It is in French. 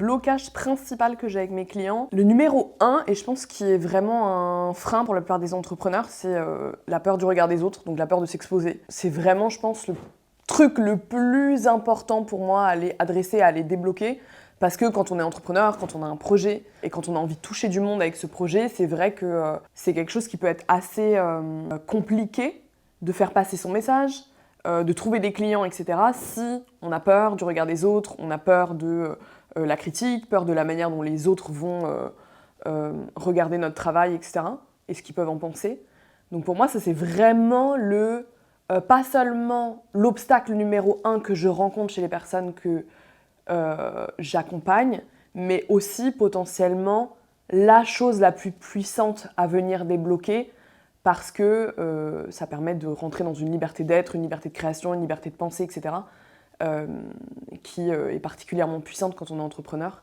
blocage principal que j'ai avec mes clients. Le numéro 1, et je pense qui est vraiment un frein pour la plupart des entrepreneurs, c'est la peur du regard des autres, donc la peur de s'exposer. C'est vraiment, je pense, le truc le plus important pour moi à aller adresser, à aller débloquer. Parce que quand on est entrepreneur, quand on a un projet et quand on a envie de toucher du monde avec ce projet, c'est vrai que c'est quelque chose qui peut être assez compliqué de faire passer son message, de trouver des clients, etc. si on a peur du regard des autres, on a peur de la critique, peur de la manière dont les autres vont regarder notre travail, etc. et ce qu'ils peuvent en penser. Donc pour moi, ça c'est vraiment pas seulement l'obstacle numéro 1 que je rencontre chez les personnes que j'accompagne, mais aussi potentiellement la chose la plus puissante à venir débloquer parce que ça permet de rentrer dans une liberté d'être, une liberté de création, une liberté de penser, etc. Qui est particulièrement puissante quand on est entrepreneur.